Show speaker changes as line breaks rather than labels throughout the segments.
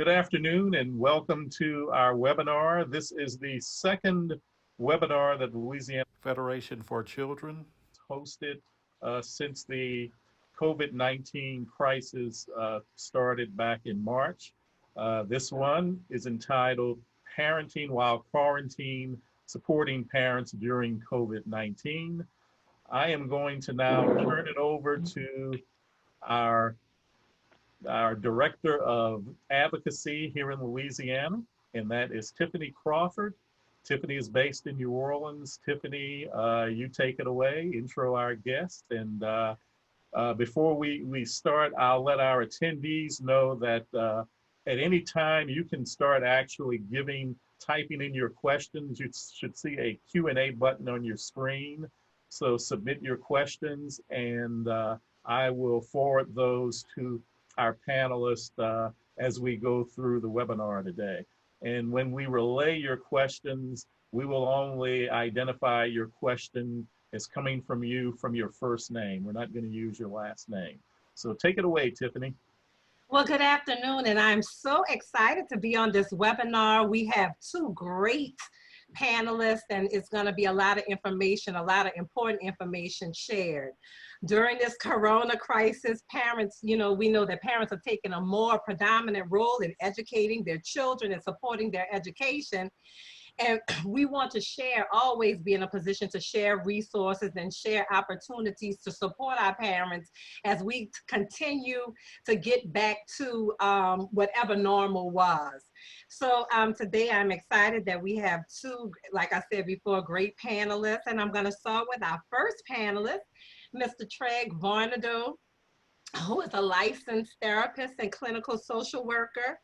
Good afternoon and welcome to our webinar. This is the second webinar that the Louisiana Federation for Children hosted since the COVID-19 crisis started back in March. This one is entitled Parenting While Quarantine, Supporting Parents During COVID-19. I am going to now turn it over to our Director of Advocacy here in Louisiana, and that is Tiffany Crawford. Tiffany is based in New Orleans. Tiffany, you take it away, intro our guest. And before we start, I'll let our attendees know that at any time you can start actually typing in your questions. You should see a Q&A button on your screen. So submit your questions and I will forward those to our panelists as we go through the webinar today. And when we relay your questions, we will only identify your question as coming from you from your first name. We're not going to use your last name. So take it away, Tiffany.
Well, good afternoon, and I'm so excited to be on this webinar. We have two great panelists, and it's going to be a lot of information, a lot of important information shared. During this corona crisis, parents, we know that parents are taking a more predominant role in educating their children and supporting their education. And we want to always be in a position to share resources and share opportunities to support our parents as we continue to get back to whatever normal was. So today I'm excited that we have two, like I said before, great panelists. And I'm going to start with our first panelist, Mr. Traig Varnado, who is a licensed therapist and clinical social worker.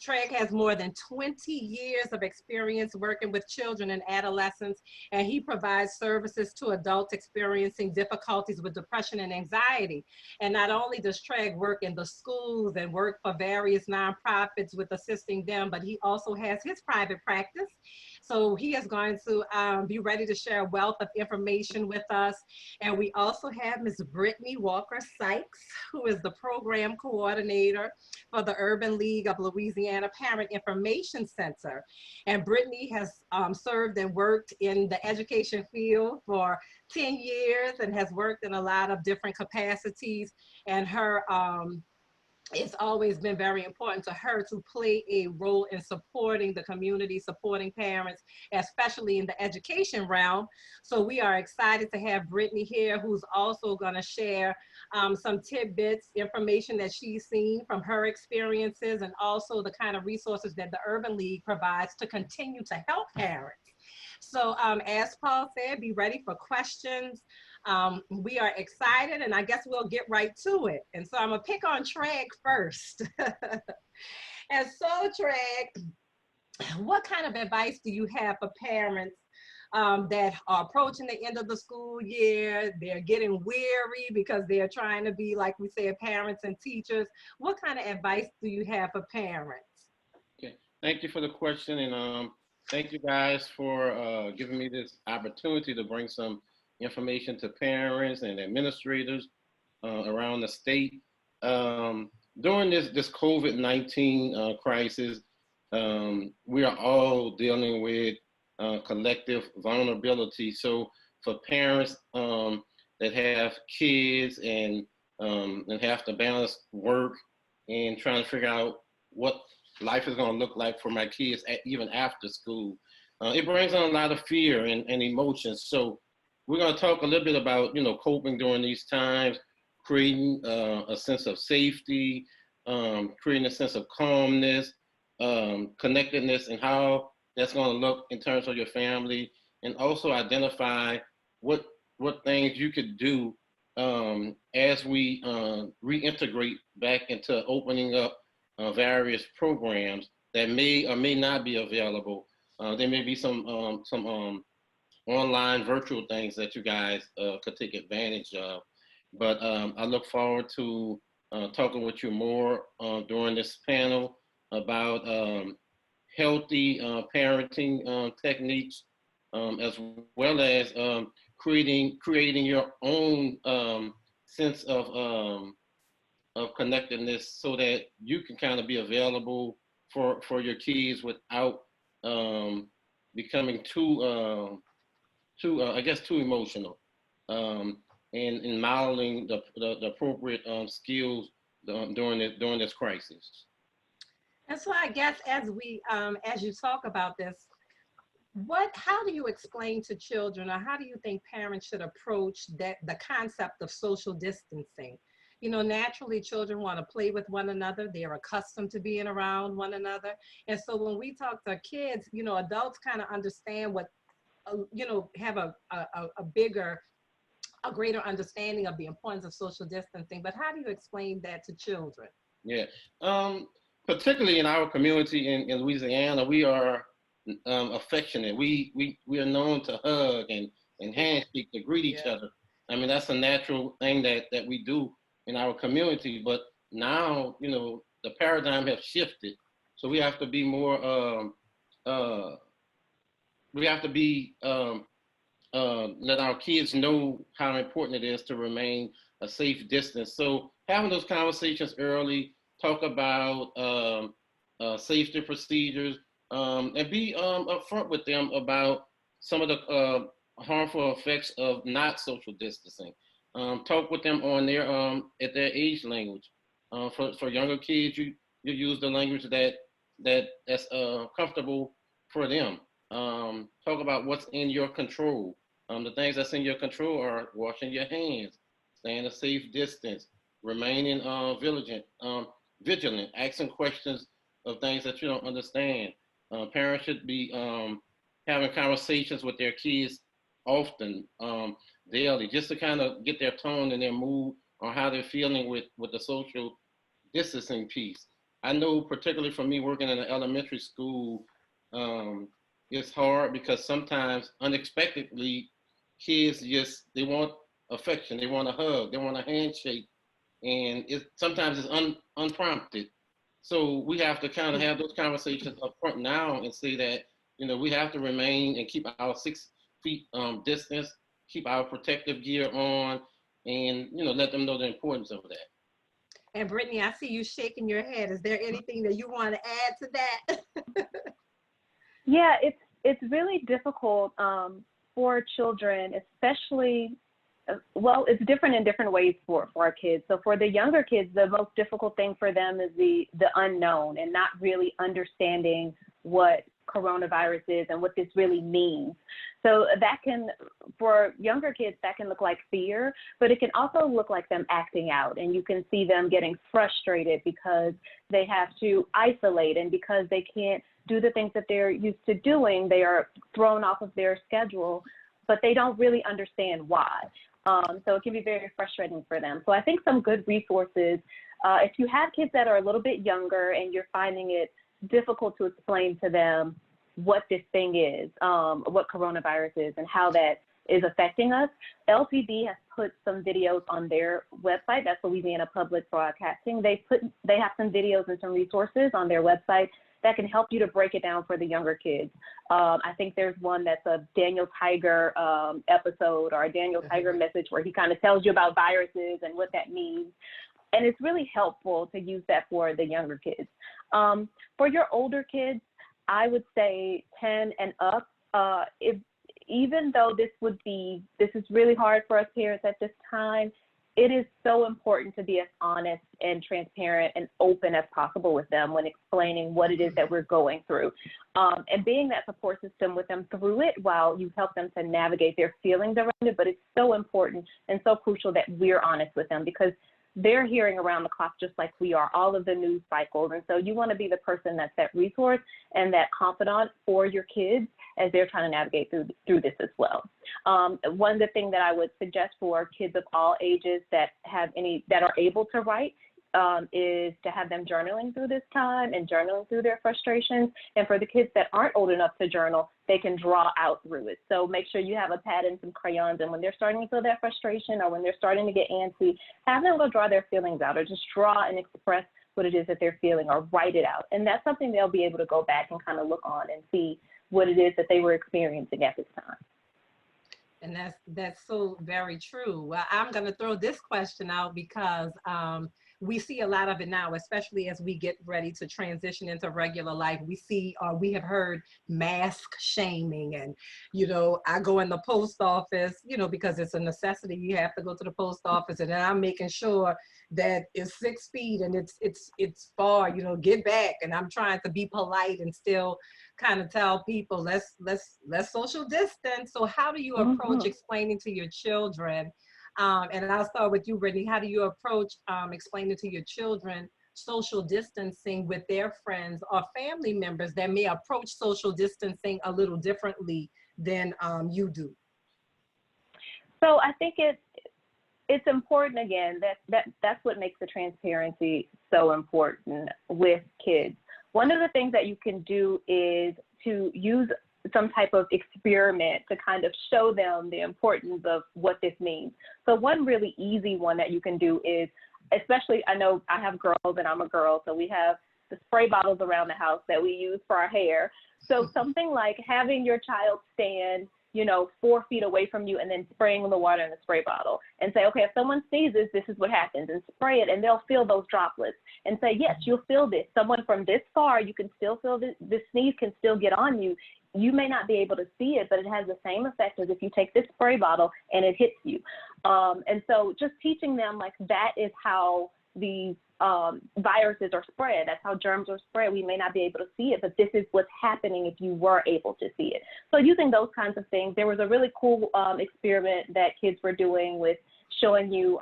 Traig has more than 20 years of experience working with children and adolescents, and he provides services to adults experiencing difficulties with depression and anxiety. And not only does Traig work in the schools and work for various nonprofits with assisting them, but he also has his private practice. So he is going to be ready to share a wealth of information with us. And we also have Ms. Brittany Sykes, who is the program coordinator for the Urban League of Louisiana Parent Information Center. And Brittany has served and worked in the education field for 10 years and has worked in a lot of different capacities. And it's always been very important to her to play a role in supporting the community, supporting parents, especially in the education realm. So we are excited to have Brittany here, who's also going to share some tidbits, information that she's seen from her experiences, and also the kind of resources that the Urban League provides to continue to help parents. So as Paul said, be ready for questions. We are excited, and I guess we'll get right to it. And so I'm gonna pick on Traig first. And so Traig, what kind of advice do you have for parents that are approaching the end of the school year? They're getting weary because they're trying to be, like we said, parents and teachers. What kind of advice do you have for parents?
Okay, thank you for the question, and thank you guys for giving me this opportunity to bring some information to parents and administrators around the state. During this COVID-19 crisis, we are all dealing with collective vulnerability. So for parents that have kids and have to balance work and trying to figure out what life is going to look like for my kids even after school, it brings on a lot of fear and emotions. So we're going to talk a little bit about, coping during these times, creating a sense of safety, creating a sense of calmness, connectedness, and how that's going to look in terms of your family, and also identify what things you could do as we reintegrate back into opening up various programs that may or may not be available. There may be some online virtual things that you guys could take advantage of. But I look forward to talking with you more during this panel about healthy parenting techniques, as well as creating your own sense of connectedness, so that you can kind of be available for your kids without becoming too I guess too emotional, and modeling the appropriate skills during this crisis.
And so I guess as you talk about this, how do you explain to children, or how do you think parents should approach the concept of social distancing? You know, naturally children want to play with one another. They're accustomed to being around one another. And so when we talk to kids, you know, adults kind of understand have a greater understanding of the importance of social distancing. But how do you explain that to children?
Yeah, particularly in our community in Louisiana, we are affectionate. We are known to hug and handshake, to greet each other. I mean, that's a natural thing that we do in our community. But now, you know, the paradigm has shifted. So we have to be more, let our kids know how important it is to remain a safe distance. So having those conversations early, talk about safety procedures, and be upfront with them about some of the harmful effects of not social distancing. Talk with them on their at their age language. For younger kids, you use the language that's comfortable for them. Talk about what's in your control. The things that's in your control are washing your hands, staying a safe distance, remaining vigilant, asking questions of things that you don't understand. Parents should be having conversations with their kids often, daily, just to kind of get their tone and their mood on how they're feeling with the social distancing piece. I know, particularly for me working in an elementary school, it's hard because sometimes unexpectedly kids they want affection, they want a hug, they want a handshake, and sometimes it's unprompted. So we have to kind of have those conversations up front now and say that, you know, we have to remain and keep our 6 feet distance, keep our protective gear on, and, you know, let them know the importance of that.
And Brittany, I see you shaking your head. Is there anything that you want to add to that?
Yeah, it's really difficult for children, especially, well, it's different in different ways for our kids. So for the younger kids, the most difficult thing for them is the unknown and not really understanding what coronavirus is and what this really means. So that can, for younger kids, that can look like fear, but it can also look like them acting out. And you can see them getting frustrated because they have to isolate, and because they can't do the things that they're used to doing, they are thrown off of their schedule, but they don't really understand why. So it can be very frustrating for them. So I think some good resources, if you have kids that are a little bit younger and you're finding it difficult to explain to them what this thing is, what coronavirus is, and how that is affecting us, LPB has put some videos on their website. That's Louisiana Public Broadcasting. They have some videos and some resources on their website that can help you to break it down for the younger kids. I think there's one that's a Daniel Tiger episode, or a Daniel Tiger message, where he kind of tells you about viruses and what that means. And it's really helpful to use that for the younger kids. For your older kids, I would say 10 and up, even though this is really hard for us parents at this time, it is so important to be as honest and transparent and open as possible with them when explaining what it is that we're going through. And being that support system with them through it while you help them to navigate their feelings around it. But it's so important and so crucial that we're honest with them, because they're hearing around the clock just like we are, all of the news cycles. And so you want to be the person that's that resource and that confidant for your kids as they're trying to navigate through this as well. One of the things that I would suggest for kids of all ages that are able to write is to have them journaling through this time and journaling through their frustrations. And for the kids that aren't old enough to journal, they can draw out through it. So make sure you have a pad and some crayons, and when they're starting to feel that frustration, or when they're starting to get antsy, have them go draw their feelings out, or just draw and express what it is that they're feeling, or write it out. And that's something they'll be able to go back and kind of look on and see what it is that they were experiencing at this time.
And that's so very true. Well, I'm going to throw this question out because we see a lot of it now, especially as we get ready to transition into regular life. We see, we have heard mask shaming, and, you know, I go in the post office, you know, because it's a necessity. You have to go to the post office, and then I'm making sure that it's 6 feet and it's far, you know, get back. And I'm trying to be polite and still kind of tell people, let's social distance. So how do you approach explaining to your children? And I'll start with you, Brittany. How do you approach explaining to your children social distancing with their friends or family members that may approach social distancing a little differently than you do?
So I think it's important, again, that's what makes the transparency so important with kids. One of the things that you can do is to use some type of experiment to kind of show them the importance of what this means. So one really easy one that you can do is, especially, I know I have girls and I'm a girl, so we have the spray bottles around the house that we use for our hair. So something like having your child stand, you know, 4 feet away from you and then spraying the water in the spray bottle and say, okay, if someone sneezes, this is what happens, and spray it, and they'll feel those droplets and say, yes, you'll feel this. Someone from this far, you can still feel this sneeze can still get on you. You may not be able to see it, but it has the same effect as if you take this spray bottle and it hits you. And so just teaching them, like, that is how these viruses are spread. That's how germs are spread. We may not be able to see it, but this is what's happening if you were able to see it. So using those kinds of things. There was a really cool experiment that kids were doing with showing you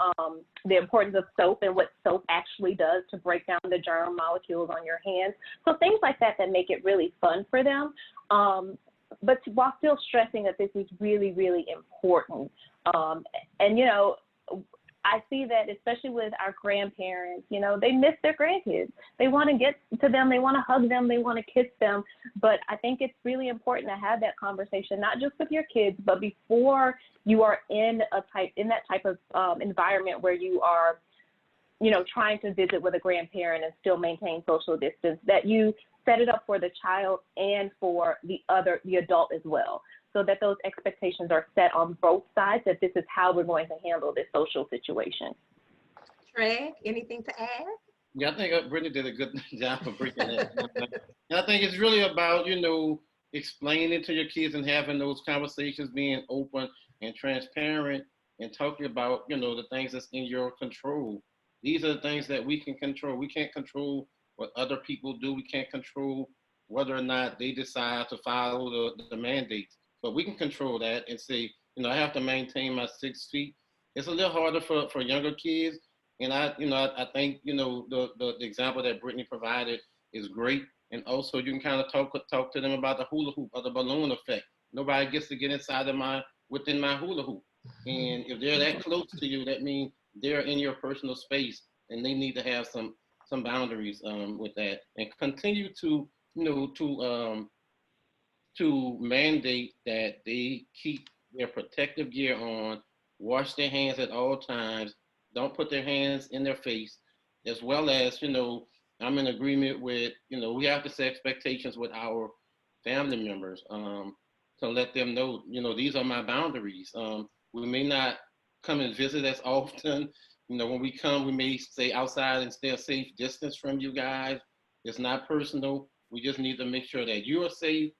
the importance of soap and what soap actually does to break down the germ molecules on your hands. So things like that make it really fun for them, but while still stressing that this is really, really important. And, you know, I see that especially with our grandparents, you know, they miss their grandkids. They want to get to them, they want to hug them, they want to kiss them. But I think it's really important to have that conversation, not just with your kids, but before you are in that type of environment where you are, you know, trying to visit with a grandparent and still maintain social distance, that you set it up for the child and for the adult as well, so that those expectations are set on both sides, that this is how we're going to handle this social situation.
Traig, anything to add?
Yeah, I think Brittany did a good job of breaking that down. And I think it's really about, you know, explaining to your kids and having those conversations, being open and transparent, and talking about, you know, the things that's in your control. These are the things that we can control. We can't control what other people do. We can't control whether or not they decide to follow the mandates. But we can control that and say, you know, I have to maintain my 6 feet. It's a little harder for younger kids. And I think, you know, the example that Brittany provided is great. And also you can kind of talk to them about the hula hoop or the balloon effect. Nobody gets to get within my hula hoop. And if they're that close to you, that means they're in your personal space, and they need to have some boundaries with that, and continue to, you know, to mandate that they keep their protective gear on, wash their hands at all times, don't put their hands in their face, as well as, you know, I'm in agreement with, you know, we have to set expectations with our family members to let them know, you know, these are my boundaries. We may not come and visit as often. You know, when we come, we may stay outside and stay a safe distance from you guys. It's not personal. We just need to make sure that you are safe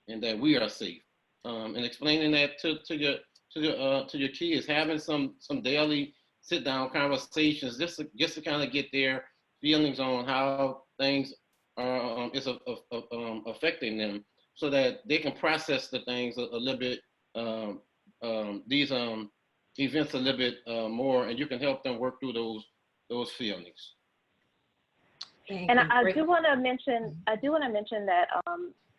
and that we are safe. And explaining that to your kids, having some daily sit-down conversations, just to kind of get their feelings on how things are affecting them, so that they can process the things a little bit, these events a little bit more, and you can help them work through those feelings.
And I do want to mention that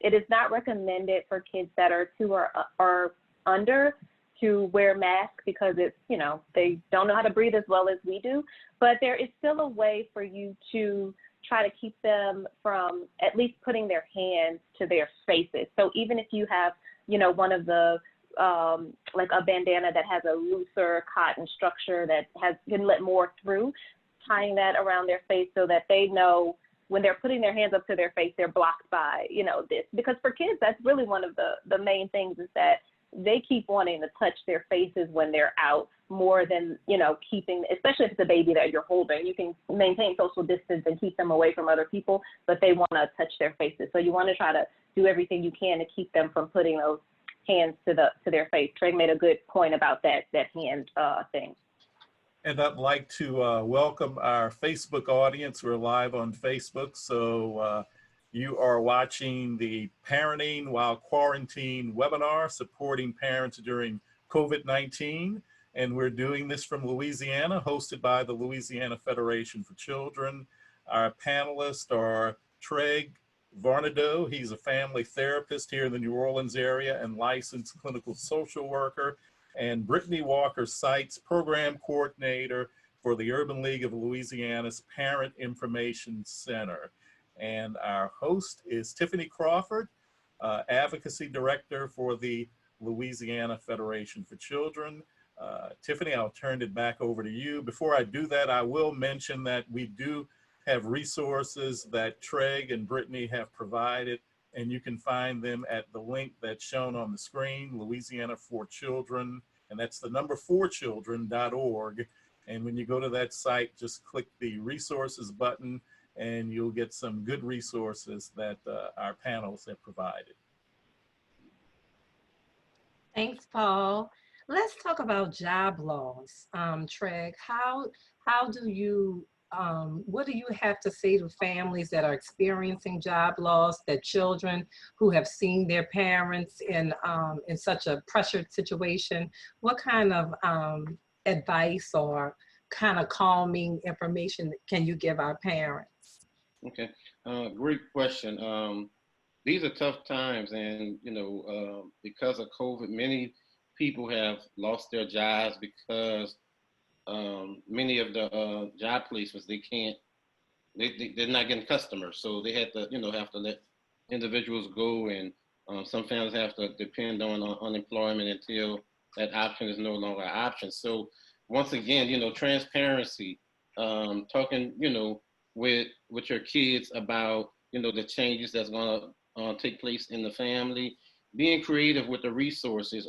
it is not recommended for kids that are 2 or under to wear masks, because it's, you know, they don't know how to breathe as well as we do. But there is still a way for you to try to keep them from at least putting their hands to their faces. So even if you have, you know, one of the like a bandana that has a looser cotton structure that can let more through, tying that around their face so that they know when they're putting their hands up to their face, they're blocked by, you know, this. Because for kids, that's really one of the main things, is that they keep wanting to touch their faces when they're out more than, you know, keeping, especially if it's a baby that you're holding. You can maintain social distance and keep them away from other people, but they want to touch their faces. So you want to try to do everything you can to keep them from putting those hands to their face. Traig made a good point about that hand thing.
And I'd like to welcome our Facebook audience. We're live on Facebook, so you are watching the Parenting While Quarantine webinar, supporting parents during COVID-19. And we're doing this from Louisiana, hosted by the Louisiana Federation for Children. Our panelists are Traig Varnado. He's a family therapist here in the New Orleans area and licensed clinical social worker. And Brittany Sykes, program coordinator for the Urban League of Louisiana's Parent Information Center. And our host is Tiffany Crawford, advocacy director for the Louisiana Federation for Children. Tiffany, I'll turn it back over to you. Before I do that, I will mention that we do have resources that Traig and Brittany have provided, and you can find them at the link that's shown on the screen, Louisiana for Children, and that's the number 4children.org. And when you go to that site, just click the resources button, and you'll get some good resources that our panels have provided.
Thanks, Paul. Let's talk about job loss. Traig, how do you, what do you have to say to families that are experiencing job loss, that children who have seen their parents in such a pressured situation? What kind of advice or kind of calming information can you give our parents?
Okay, great question. These are tough times, and you know, because of COVID, many people have lost their jobs because many of the job placements, they're not getting customers, so they had to, you know, have to let individuals go, and some families have to depend on unemployment until that option is no longer an option. So once again, you know, transparency, talking, you know, with your kids about, you know, the changes that's going to take place in the family, being creative with the resources,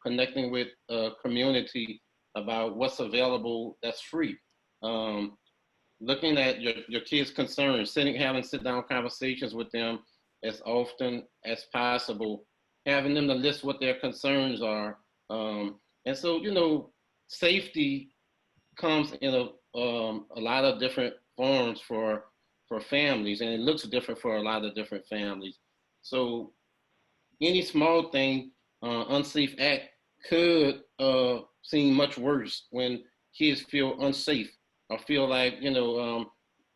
connecting with a community about what's available that's free. Looking at your kids' concerns, having sit-down conversations with them as often as possible, having them to list what their concerns are. And so, you know, safety comes in a lot of different forms for families, and it looks different for a lot of different families. So any small thing, unsafe act could seem much worse when kids feel unsafe or feel like, you know,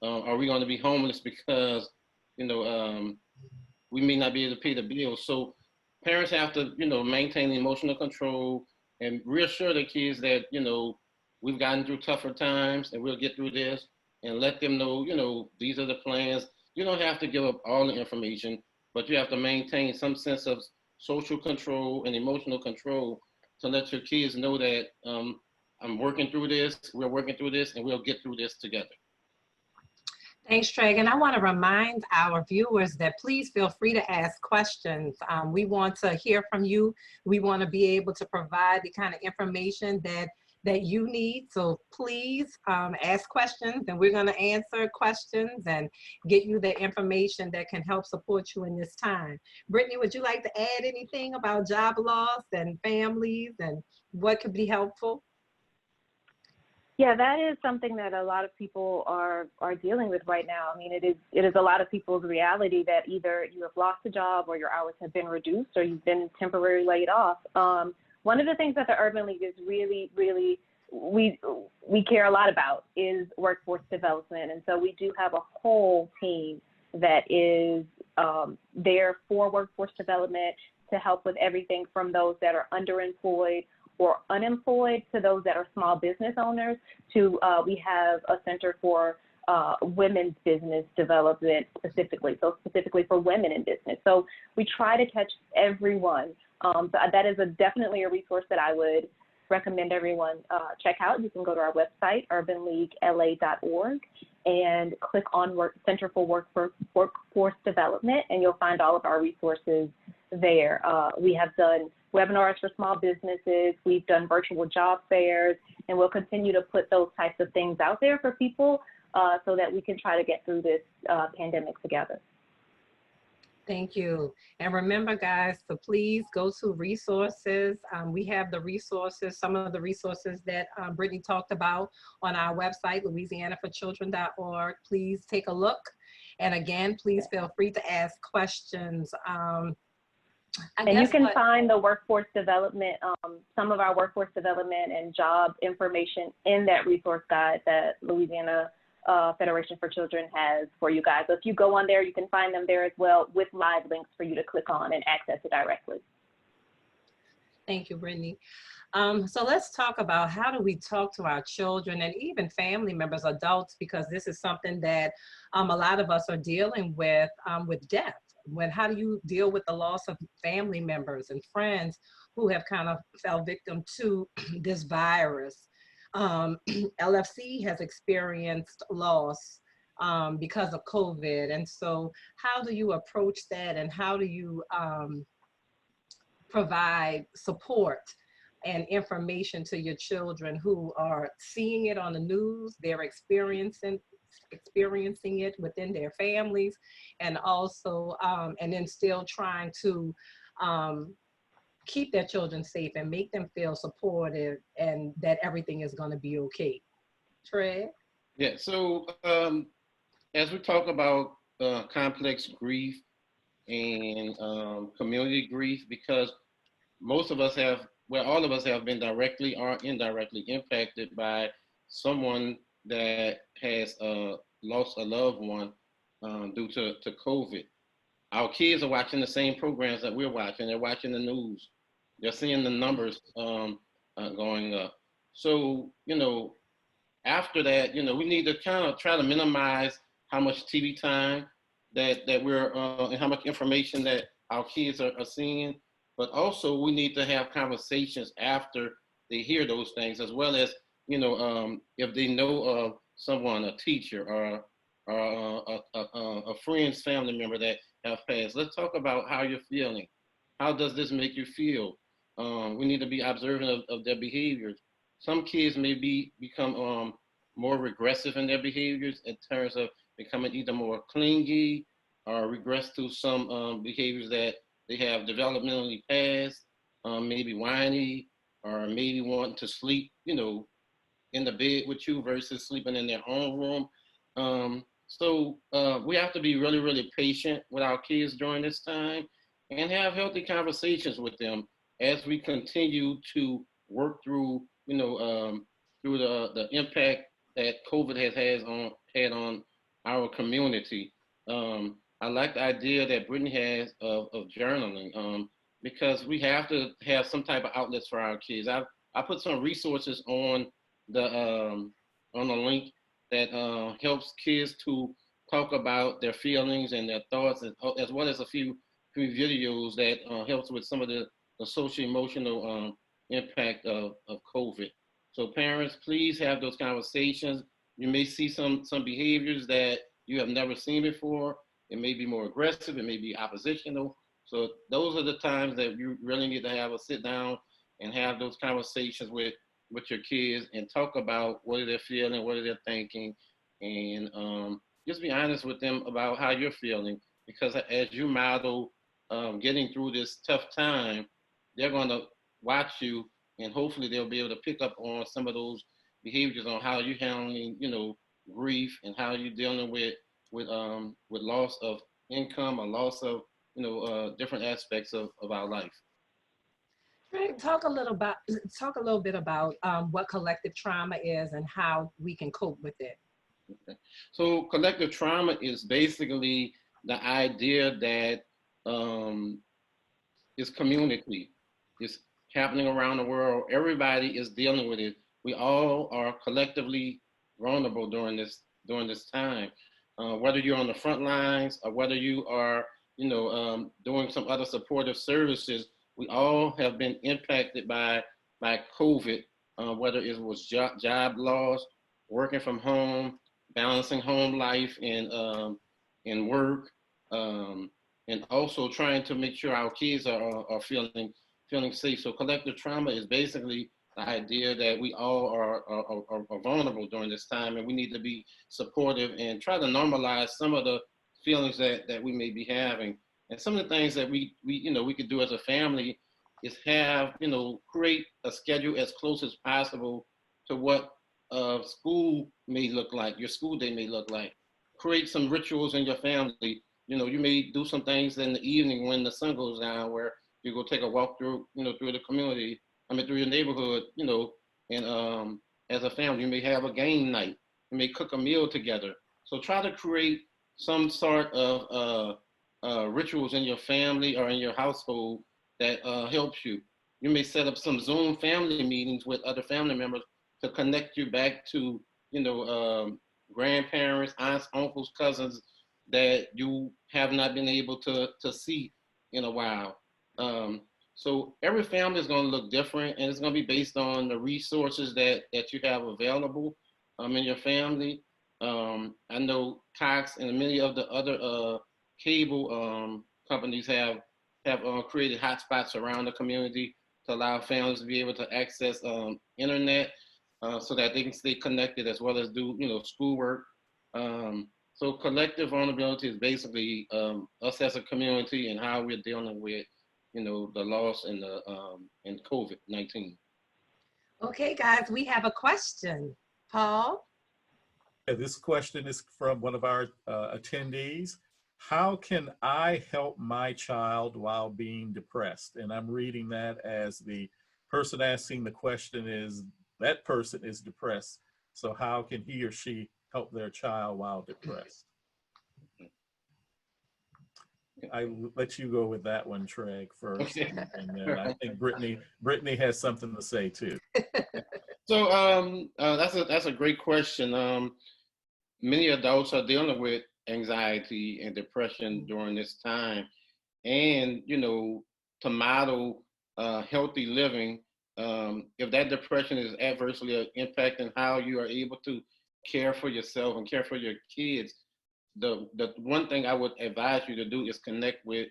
are we going to be homeless because, you know, we may not be able to pay the bills. So parents have to, you know, maintain emotional control and reassure their kids that, you know, we've gotten through tougher times and we'll get through this, and let them know, you know, these are the plans. You don't have to give up all the information, but you have to maintain some sense of social control and emotional control to let your kids know that I'm working through this, we're working through this, and we'll get through this together.
Thanks, Traig. And I want to remind our viewers that please feel free to ask questions. We want to hear from you. We want to be able to provide the kind of information that you need. So please ask questions, and we're going to answer questions and get you the information that can help support you in this time. Brittany, would you like to add anything about job loss and families and what could be helpful?
Yeah, that is something that a lot of people are dealing with right now. I mean, it is a lot of people's reality that either you have lost a job or your hours have been reduced or you've been temporarily laid off. One of the things that the Urban League is really, we care a lot about is workforce development. And so we do have a whole team that is there for workforce development to help with everything from those that are underemployed or unemployed to those that are small business owners to we have a center for women's business development specifically, so specifically for women in business. So we try to catch everyone. So that is definitely a resource that I would recommend everyone check out. You can go to our website, urbanleaguela.org, and click on Center for Workforce Development, and you'll find all of our resources there. We have done webinars for small businesses. We've done virtual job fairs, and we'll continue to put those types of things out there for people so that we can try to get through this pandemic together.
Thank you. And remember, guys, to please go to resources. We have the resources, some of the resources that Brittany talked about on our website, louisianaforchildren.org. Please take a look. And again, please feel free to ask questions.
And you can find the workforce development, some of our workforce development and job information in that resource guide that Louisiana Federation for Children has for you guys. So if you go on there, you can find them there as well with live links for you to click on and access it directly.
Thank you, Brittany. So let's talk about how do we talk to our children and even family members, adults, because this is something that a lot of us are dealing with death. How do you deal with the loss of family members and friends who have kind of fell victim to this virus? LFC has experienced loss because of COVID. And so how do you approach that, and how do you provide support and information to your children who are seeing it on the news, they're experiencing it within their families, and also and then still trying to keep their children safe and make them feel supported and that everything is going to be okay? Traig?
Yeah, so as we talk about complex grief and community grief, because most of us have, well, all of us have been directly or indirectly impacted by someone that has lost a loved one due to COVID. Our kids are watching the same programs that we're watching. They're watching the news. They're seeing the numbers going up. So, after that, we need to kind of try to minimize how much TV time that we're, and how much information that our kids are seeing. But also we need to have conversations after they hear those things, as well as, if they know of someone, a teacher or a friend's family member that have passed. Let's talk about how you're feeling. How does this make you feel? We need to be observant of their behaviors. Some kids may become more regressive in their behaviors in terms of becoming either more clingy or regress to some behaviors that they have developmentally passed, maybe whiny, or maybe wanting to sleep, in the bed with you versus sleeping in their own room. So we have to be really, really patient with our kids during this time and have healthy conversations with them as we continue to work through, through the impact that COVID has had on our community. I like the idea that Brittany has of journaling, because we have to have some type of outlets for our kids. I put some resources on the link that helps kids to talk about their feelings and their thoughts, as well as a few videos that helps with some of the social emotional impact of COVID. So parents, please have those conversations. You may see some behaviors that you have never seen before. It may be more aggressive, it may be oppositional. So those are the times that you really need to have a sit down and have those conversations with your kids and talk about what they're feeling, what they're thinking, and just be honest with them about how you're feeling. Because as you model getting through this tough time, they're going to watch you, and hopefully they'll be able to pick up on some of those behaviors on how you're handling, grief, and how you're dealing with loss of income or loss of, different aspects of our life.
Right. Talk a little bit about what collective trauma is and how we can cope with it.
Okay. So collective trauma is basically the idea that it's community. It's happening around the world. Everybody is dealing with it. We all are collectively vulnerable during this time. Whether you're on the front lines or whether you are, doing some other supportive services, we all have been impacted by COVID, whether it was job loss, working from home, balancing home life and work, and also trying to make sure our kids are feeling feeling safe. So collective trauma is basically the idea that we all are vulnerable during this time, and we need to be supportive and try to normalize some of the feelings that we may be having. And some of the things that we could do as a family is have, create a schedule as close as possible to what school may look like, your school day may look like. Create some rituals in your family. You may do some things in the evening when the sun goes down, where you go take a walk through, through the community, through your neighborhood, and as a family, you may have a game night. You may cook a meal together. So try to create some sort of rituals in your family or in your household that helps you. You may set up some Zoom family meetings with other family members to connect you back to, grandparents, aunts, uncles, cousins that you have not been able to see in a while. So every family is going to look different, and it's going to be based on the resources that you have available in your family. I know Cox and many of the other cable companies have created hotspots around the community to allow families to be able to access internet so that they can stay connected as well as do schoolwork. So collective vulnerability is basically us as a community and how we're dealing with the loss and the and COVID-19.
Okay, guys, we have a question. Paul?
Yeah, this question is from one of our attendees. How can I help my child while being depressed? And I'm reading that as the person asking the question is, that person is depressed. So how can he or she help their child while depressed? I let you go with that one, Traig, first.
Okay.
And then I think Brittany has something to say too.
So that's a great question. Many adults are dealing with anxiety and depression during this time, and to model healthy living. If that depression is adversely impacting how you are able to care for yourself and care for your kids, the one thing I would advise you to do is connect with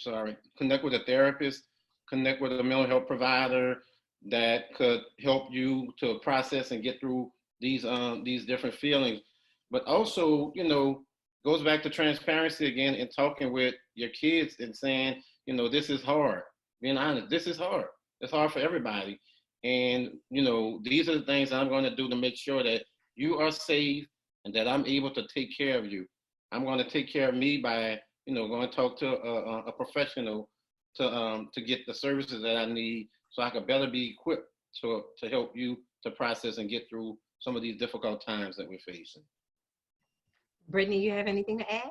a therapist, connect with a mental health provider that could help you to process and get through these different feelings. But also, goes back to transparency again and talking with your kids and saying, this is hard. Being honest, this is hard. It's hard for everybody. And, these are the things I'm going to do to make sure that you are safe and that I'm able to take care of you. I'm going to take care of me by, going to talk to a professional to get the services that I need so I can better be equipped to help you to process and get through some of these difficult times that we're facing.
Brittany, you have anything to add?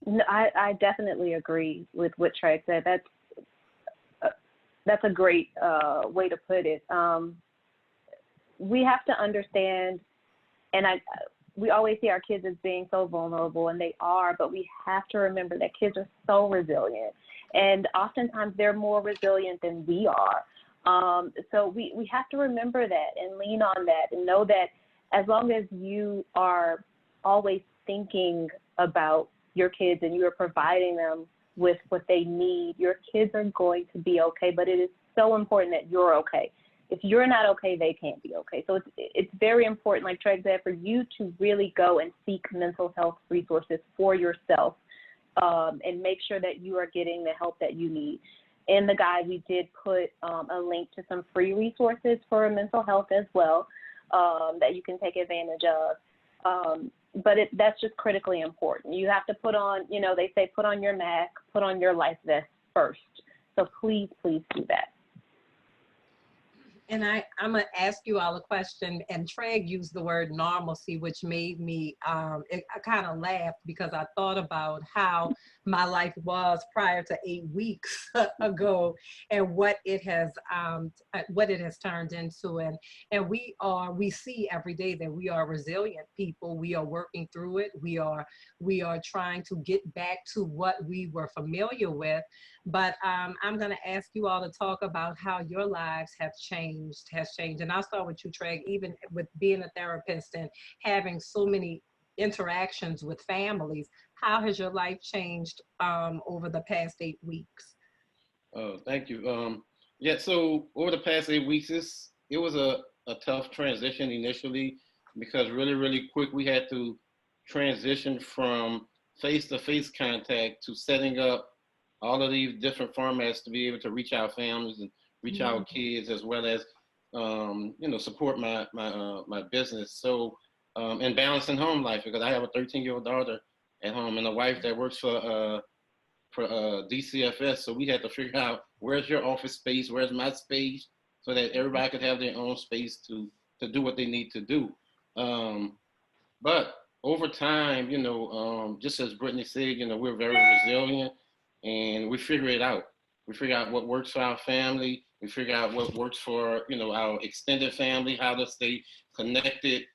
No, I definitely agree with what Traig said. That's a great way to put it. We have to understand, and we always see our kids as being so vulnerable, and they are, but we have to remember that kids are so resilient, and oftentimes they're more resilient than we are. So we have to remember that and lean on that and know that as long as you are always thinking about your kids and you are providing them with what they need, your kids are going to be okay, but it is so important that you're okay. If you're not okay, they can't be okay. So it's very important, like Traig said, for you to really go and seek mental health resources for yourself and make sure that you are getting the help that you need. In the guide, we did put a link to some free resources for mental health as well that you can take advantage of. But that's just critically important. You have to put on, they say put on your mask, put on your life vest first. So please, please do that.
And I'm going to ask you all a question, and Traig used the word normalcy, which made me, I kind of laughed because I thought about how my life was prior to 8 weeks ago and what it has turned into. And we see every day that we are resilient people. We are working through it. We are trying to get back to what we were familiar with. But I'm going to ask you all to talk about how your lives have changed. And I'll start with you, Traig, even with being a therapist and having so many interactions with families. How has your life changed over the past 8 weeks?
Oh, thank you. Yeah, so over the past 8 weeks, it was a tough transition initially because really, really quick we had to transition from face-to-face contact to setting up all of these different formats to be able to reach our families and reach our kids as well as support my business. So and balancing home life because I have a 13-year-old daughter at home and a wife that works for DCFS. So we had to figure out where's your office space, where's my space, so that everybody could have their own space to do what they need to do. But over time, just as Brittany said, we're very resilient and we figure it out. We figure out what works for our family. We figure out what works for, our extended family, how to stay connected.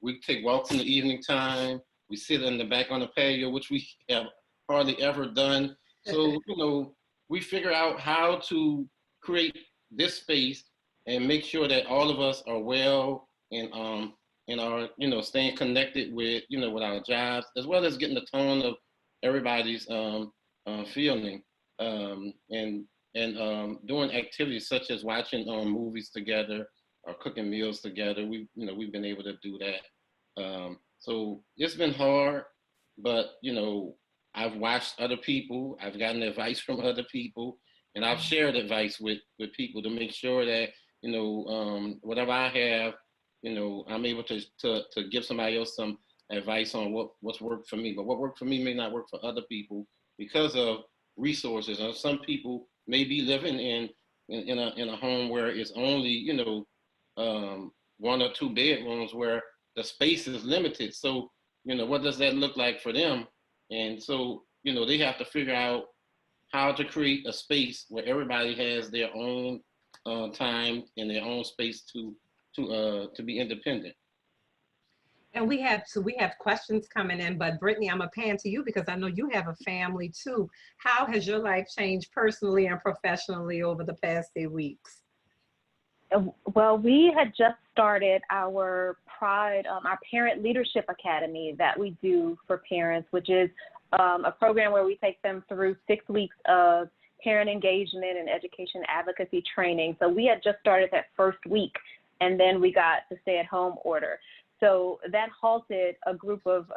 We take walks in the evening time. We sit in the back on the patio, which we have hardly ever done. So, we figure out how to create this space and make sure that all of us are well and are, staying connected with, with our jobs, as well as getting the tone of everybody's feeling and doing activities such as watching movies together or cooking meals together. We've been able to do that. So it's been hard, but, I've watched other people, I've gotten advice from other people, and I've shared advice with people to make sure that, whatever I have, I'm able to give somebody else some advice on what's worked for me. But what worked for me may not work for other people because of resources. And some people may be living in a home where it's only, one or two bedrooms where the space is limited. So, what does that look like for them? And so, they have to figure out how to create a space where everybody has their own time and their own space to be independent.
And we have questions coming in, but Brittany, I'm a pan to you because I know you have a family too. How has your life changed personally and professionally over the past 8 weeks?
Well, we had just started our Pride, our Parent Leadership Academy that we do for parents, which is a program where we take them through 6 weeks of parent engagement and education advocacy training. So we had just started that first week, and then we got the stay-at-home order. So that halted a group of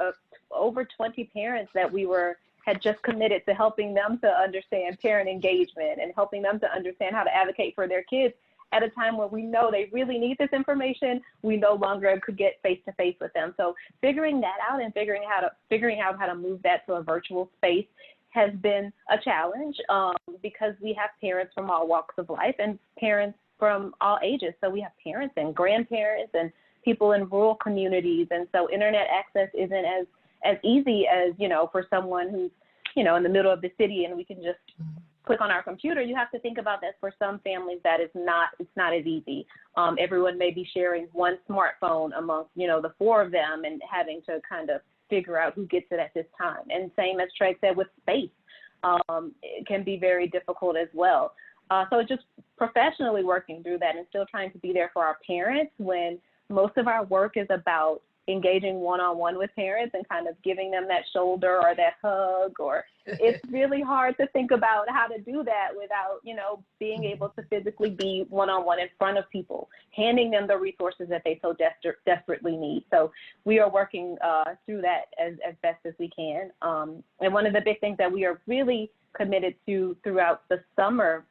over 20 parents that we had just committed to helping them to understand parent engagement and helping them to understand how to advocate for their kids at a time where we know they really need this information. We no longer could get face-to-face with them. So figuring that out and figuring out how to move that to a virtual space has been a challenge because we have parents from all walks of life and parents from all ages. So we have parents and grandparents and people in rural communities. And so internet access isn't as easy as, for someone who's, in the middle of the city and we can just click on our computer. You have to think about that for some families it's not as easy. Everyone may be sharing one smartphone amongst, the four of them and having to kind of figure out who gets it at this time. And same as Traig said with space, it can be very difficult as well. So it's just professionally working through that and still trying to be there for our parents when most of our work is about engaging one-on-one with parents and kind of giving them that shoulder or that hug, or it's really hard to think about how to do that without, being able to physically be one-on-one in front of people, handing them the resources that they so desperately need. So we are working through that as best as we can. And one of the big things that we are really committed to throughout the summer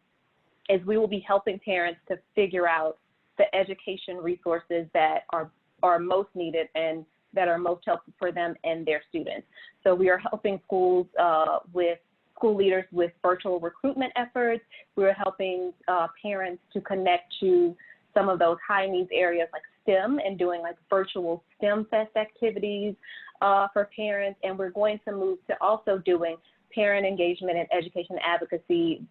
is we will be helping parents to figure out the education resources that are most needed and that are most helpful for them and their students. So we are helping schools with school leaders with virtual recruitment efforts. We're helping parents to connect to some of those high needs areas like STEM and doing like virtual STEM fest activities for parents. And we're going to move to also doing parent engagement and education advocacy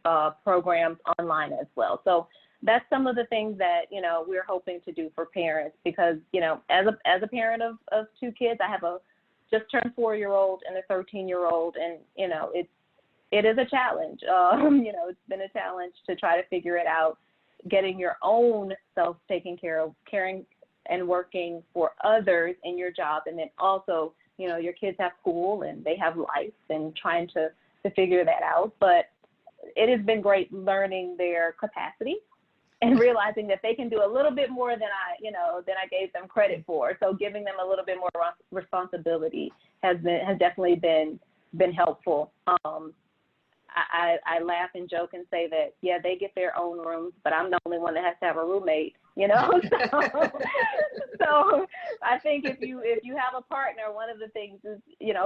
programs online as well. So that's some of the things that, we're hoping to do for parents because, as a parent of two kids, I have a just turned 4-year-old and a 13-year-old, and, it is a challenge. It's been a challenge to try to figure it out, getting your own self taken care of, caring and working for others in your job, and then also, your kids have school and they have life and trying to figure that out. But it has been great learning their capacity and realizing that they can do a little bit more than I gave them credit for. So giving them a little bit more responsibility has definitely been helpful. I laugh and joke and say that, yeah, they get their own rooms, but I'm the only one that has to have a roommate, So I think if you have a partner, one of the things is,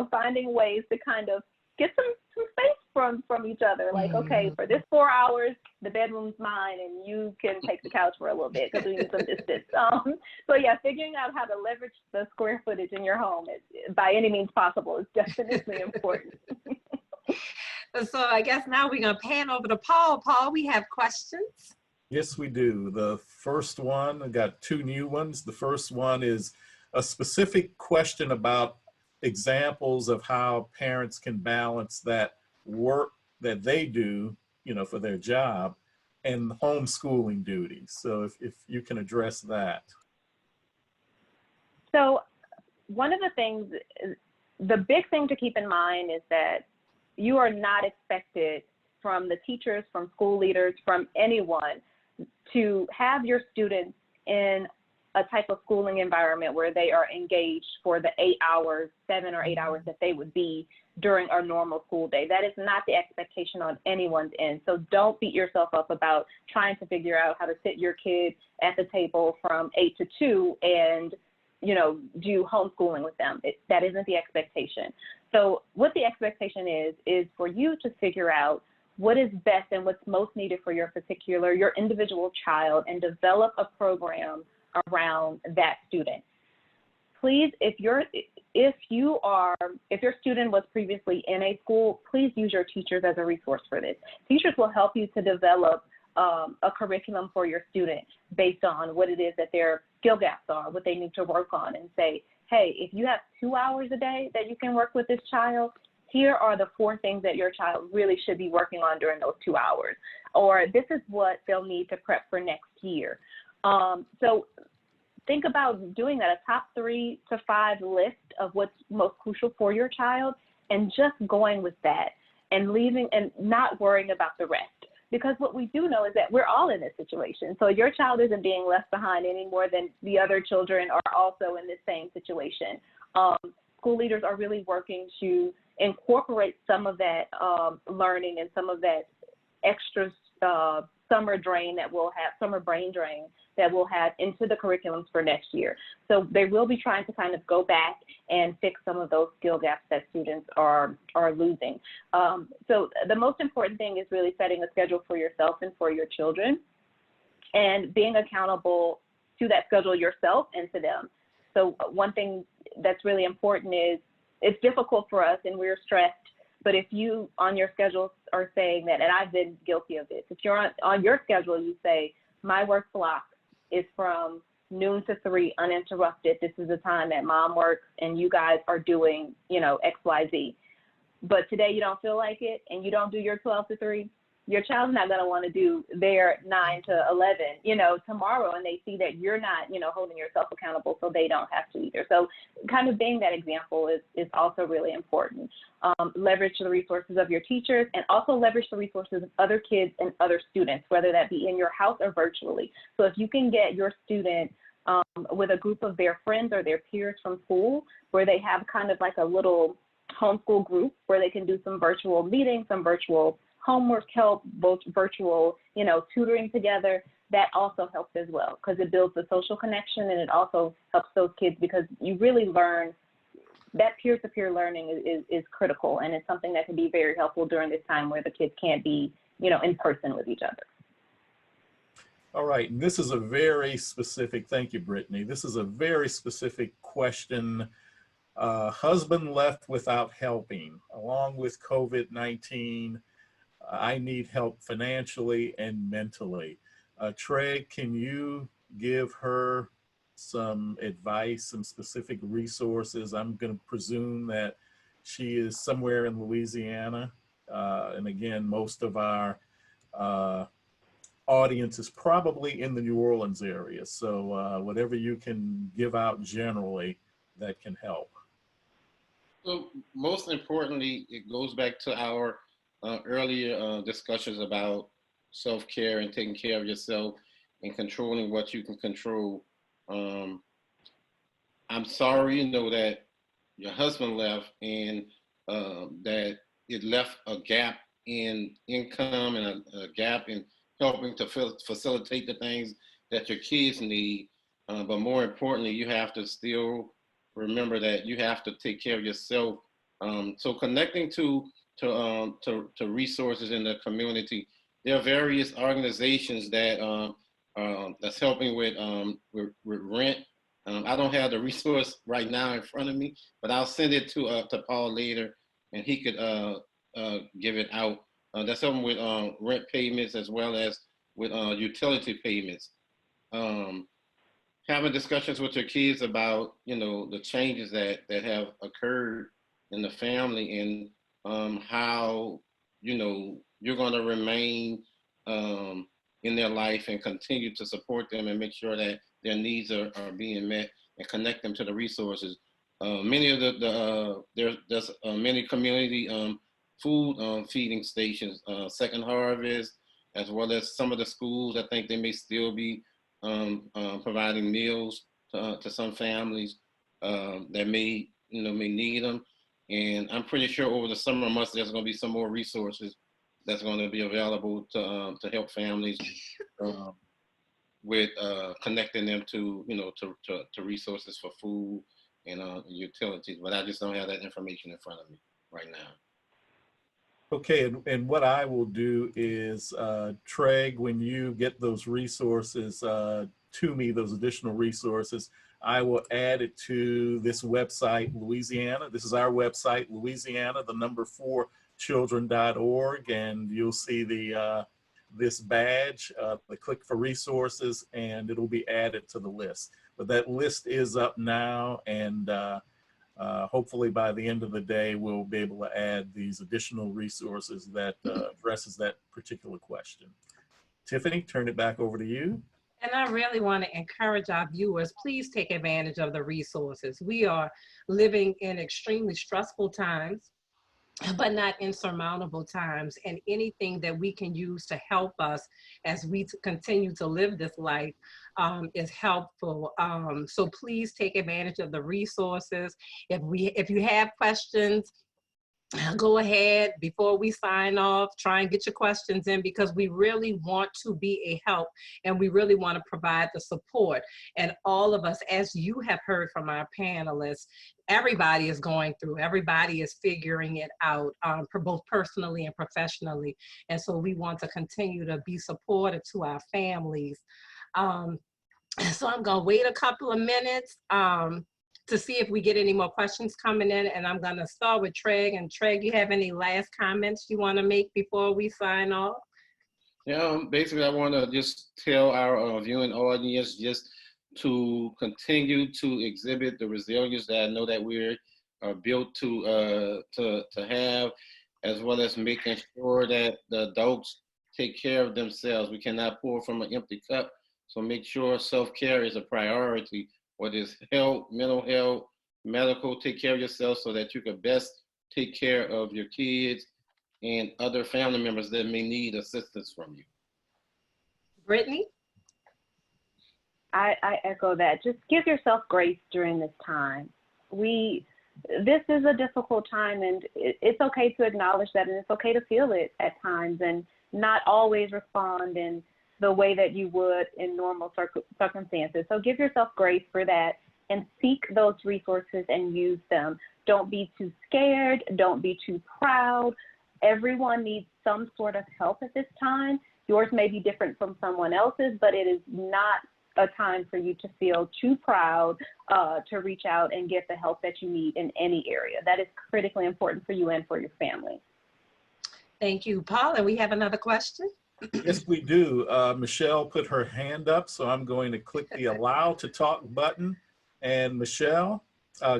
finding ways to kind of get some space from each other. Like, okay, for this 4 hours, the bedroom's mine and you can take the couch for a little bit because we need some distance. So yeah, figuring out how to leverage the square footage in your home by any means possible is definitely important.
So I guess now we're going to pan over to Paul. Paul, we have questions.
Yes, we do. The first one, I got two new ones. The first one is a specific question about examples of how parents can balance that work that they do, for their job and homeschooling duties. So if you can address that.
So one of the things, the big thing to keep in mind is that you are not expected from the teachers, from school leaders, from anyone to have your students in a type of schooling environment where they are engaged for the 7 or 8 hours that they would be during a normal school day. That is not the expectation on anyone's end. So don't beat yourself up about trying to figure out how to sit your kid at the table from 8 to 2 and, do homeschooling with them. That isn't the expectation. So what the expectation is for you to figure out what is best and what's most needed for your individual child, and develop a program around that student. Please, if your student was previously in a school, please use your teachers as a resource for this. Teachers will help you to develop a curriculum for your student based on what it is that their skill gaps are, what they need to work on, and say, hey, if you have 2 hours a day that you can work with this child, here are the 4 things that your child really should be working on during those 2 hours. Or this is what they'll need to prep for next year. So think about doing that, a top 3 to 5 list of what's most crucial for your child, and just going with that and leaving and not worrying about the rest. Because what we do know is that we're all in this situation. So your child isn't being left behind any more than the other children are also in the same situation. School leaders are really working to incorporate some of that learning and some of that extra summer brain drain that we'll have into the curriculums for next year. So they will be trying to kind of go back and fix some of those skill gaps that students are losing. So the most important thing is really setting a schedule for yourself and for your children, and being accountable to that schedule yourself and to them. So one thing that's really important is, it's difficult for us and we're stressed, but if you on your schedule are saying that, and I've been guilty of this, if you're on your schedule, you say, my work block is from noon to 3 uninterrupted. This is the time that mom works and you guys are doing, X, Y, Z. But today you don't feel like it and you don't do your 12 to 3, your child's not going to want to do their 9 to 11, tomorrow, and they see that you're not, holding yourself accountable, so they don't have to either. So kind of being that example is also really important. Leverage the resources of your teachers, and also leverage the resources of other kids and other students, whether that be in your house or virtually. So if you can get your student with a group of their friends or their peers from school, where they have kind of like a little homeschool group where they can do some virtual meetings, some virtual homework help, both virtual, tutoring together, that also helps as well, because it builds the social connection, and it also helps those kids, because you really learn, that peer-to-peer learning is critical, and it's something that can be very helpful during this time where the kids can't be, in person with each other.
All right, and this is a very specific, thank you, Brittany. This is a very specific question. Husband left without helping, along with COVID-19. I need help financially and mentally. Traig, can you give her some advice, some specific resources? I'm going to presume that she is somewhere in Louisiana. And again, most of our audience is probably in the New Orleans area. So whatever you can give out generally, that can help.
So most importantly, it goes back to our earlier discussions about self-care and taking care of yourself and controlling what you can control. I'm sorry, you know, that your husband left and that it left a gap in income and a gap in helping to facilitate the things that your kids need. But more importantly, you have to still remember that you have to take care of yourself. So connecting to resources in the community, there are various organizations that that's helping with rent. I don't have the resource right now in front of me, but I'll send it to Paul later, and he could give it out. That's helping with rent payments as well as with utility payments. Having discussions with your kids about, you know, the changes that have occurred in the family and how, you know, you're going to remain in their life and continue to support them and make sure that their needs are being met and connect them to the resources. Many of there's many community food feeding stations, Second Harvest, as well as some of the schools. I think they may still be providing meals to some families that may need them. And I'm pretty sure over the summer months there's going to be some more resources that's going to be available to help families with connecting them to resources for food and utilities. But I just don't have that information in front of me right now.
Okay, and what I will do is, Traig, when you get those resources to me, those additional resources, I will add it to this website, Louisiana. This is our website, Louisiana, the number 4 children.org, and you'll see the this badge, the click for resources, and it'll be added to the list. But that list is up now, and hopefully by the end of the day, we'll be able to add these additional resources that addresses that particular question. Tiffany, turn it back over to you.
And I really want to encourage our viewers, please take advantage of the resources. We are living in extremely stressful times, but not insurmountable times, and anything that we can use to help us as we continue to live this life is helpful. So please take advantage of the resources. If you have questions, go ahead before we sign off, try and get your questions in, because we really want to be a help and we really want to provide the support. And all of us, as you have heard from our panelists, everybody is going through, everybody is figuring it out, both personally and professionally. And so we want to continue to be supportive to our families. So I'm gonna wait a couple of minutes to see if we get any more questions coming in, and I'm gonna start with Traig. And Traig, you have any last comments you wanna make before we sign off?
Yeah, basically I wanna just tell our viewing audience just to continue to exhibit the resilience that I know that we're built to have, as well as making sure that the adults take care of themselves. We cannot pour from an empty cup, so make sure self-care is a priority. Whether it's health, mental health, medical, take care of yourself so that you can best take care of your kids and other family members that may need assistance from you.
Brittany?
I echo that. Just give yourself grace during this time. This is a difficult time, and it's okay to acknowledge that, and it's okay to feel it at times and not always respond in the way that you would in normal circumstances. So give yourself grace for that and seek those resources and use them. Don't be too scared. Don't be too proud. Everyone needs some sort of help at this time. Yours may be different from someone else's, but it is not a time for you to feel too proud to reach out and get the help that you need in any area. That is critically important for you and for your family.
Thank you, Paul. And we have another question.
Yes, we do. Michelle put her hand up, so I'm going to click the allow to talk button. And Michelle,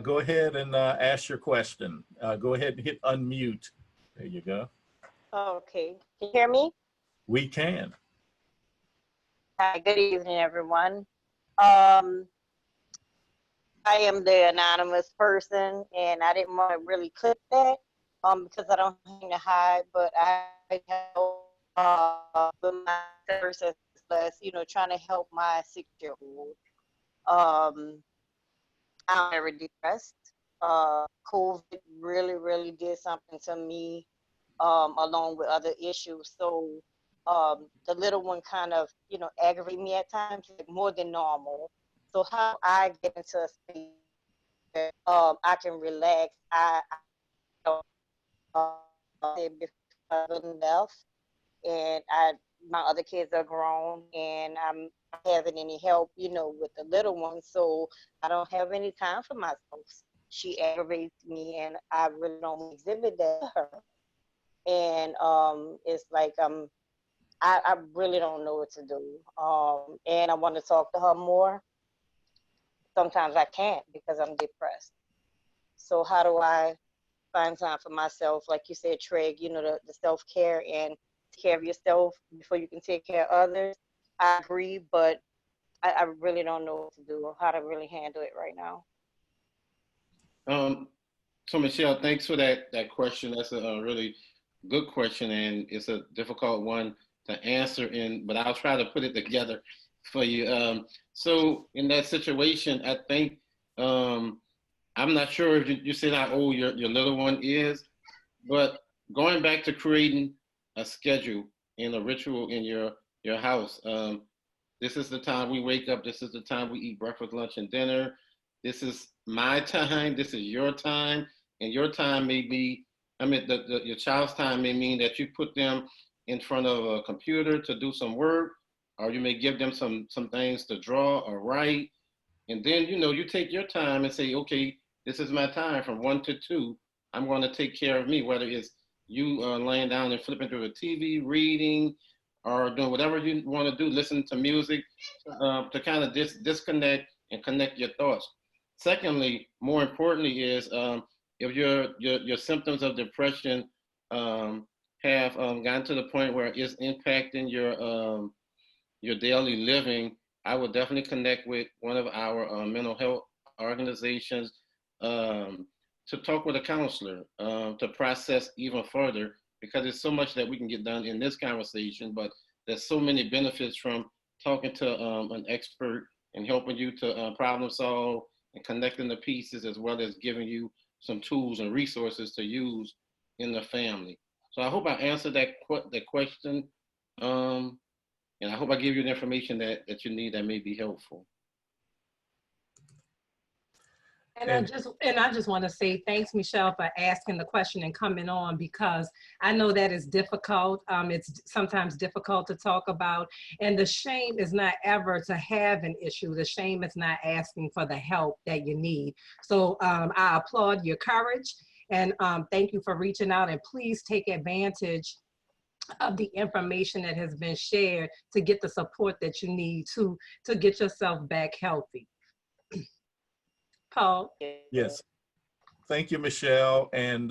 go ahead and ask your question. Go ahead and hit unmute. There you go.
Okay, can you hear me?
We can.
Hi, good evening, everyone. I am the anonymous person, and I didn't want to really click that, because I don't have anything to hide, but I help with my services, trying to help my 6-year-old. I'm very depressed. COVID really, really did something to me, along with other issues. So the little one kind of, aggravate me at times, like more than normal. So how I get into a space where I can relax, said before enough, and my other kids are grown, and I'm not having any help, with the little one, so I don't have any time for myself. She aggravates me, and I really don't exhibit that to her. And it's like I really don't know what to do. And I want to talk to her more. Sometimes I can't because I'm depressed. So how do I find time for myself? Like you said, Traig, the self-care and take care of yourself before you can take care of others. I agree, but I really don't know what to do or how to really handle it right now.
So Michelle, thanks for that question. That's a really good question, and it's a difficult one to answer but I'll try to put it together for you. So in that situation, I think I'm not sure if you said how old your little one is, but going back to creating a schedule and a ritual in your house. This is the time we wake up. This is the time we eat breakfast, lunch, and dinner. This is my time. This is your time. And your time may be, your child's time may mean that you put them in front of a computer to do some work, or you may give them some things to draw or write. And then, you take your time and say, okay, this is my time from 1 to 2. I'm going to take care of me, whether it's you laying down and flipping through the TV, reading, or doing whatever you want to do, listen to music, to kind of disconnect and connect your thoughts. Secondly, more importantly, is if your symptoms of depression have gotten to the point where it's impacting your daily living, I would definitely connect with one of our mental health organizations to talk with a counselor to process even further, because there's so much that we can get done in this conversation, but there's so many benefits from talking to an expert and helping you to problem solve and connecting the pieces, as well as giving you some tools and resources to use in the family. So I hope I answered that question. And I hope I give you the information that you need that may be helpful.
And I just want to say thanks, Michelle, for asking the question and coming on, because I know that is difficult. It's sometimes difficult to talk about, and the shame is not ever to have an issue. The shame is not asking for the help that you need. So I applaud your courage, and thank you for reaching out, and please take advantage of the information that has been shared to get the support that you need to get yourself back healthy. Paul?
Yes. Thank you, Michelle. And,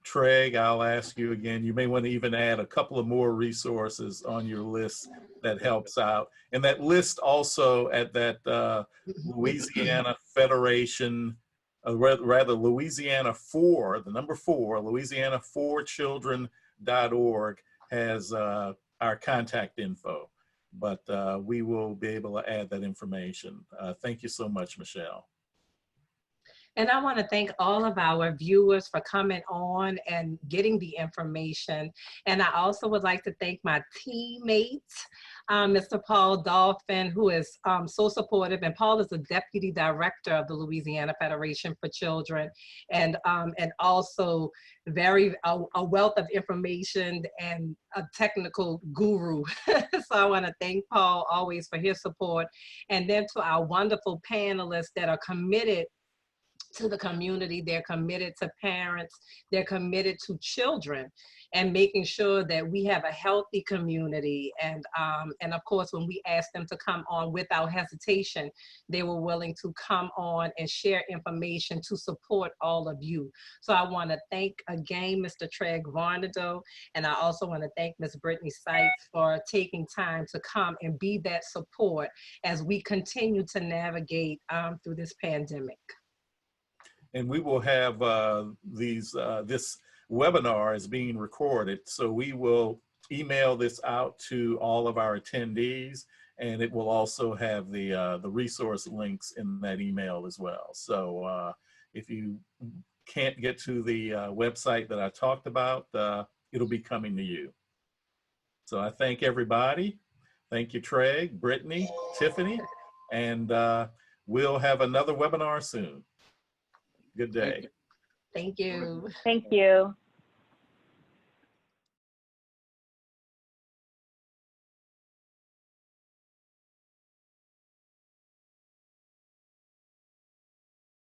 Traig, I'll ask you again, you may want to even add a couple of more resources on your list that helps out. And that list also at that Louisiana Federation, rather Louisiana 4, the number 4, Louisiana4children.org has our contact info. But we will be able to add that information. Thank you so much, Michelle.
And I want to thank all of our viewers for coming on and getting the information. And I also would like to thank my teammates, Mr. Paul Dauphin, who is so supportive. And Paul is the Deputy Director of the Louisiana Federation for Children, and also a wealth of information and a technical guru. So I want to thank Paul always for his support. And then to our wonderful panelists that are committed to the community, they're committed to parents, they're committed to children, and making sure that we have a healthy community. And of course, when we asked them to come on without hesitation, they were willing to come on and share information to support all of you. So I want to thank again Mr. Traig Varnado, and I also want to thank Ms. Brittany Sykes for taking time to come and be that support as we continue to navigate through this pandemic.
And we will have this webinar is being recorded. So we will email this out to all of our attendees, and it will also have the resource links in that email as well. So if you can't get to the website that I talked about, it'll be coming to you. So I thank everybody. Thank you, Traig, Brittany, Tiffany, and we'll have another webinar soon. Good day.
Thank you.
Thank you.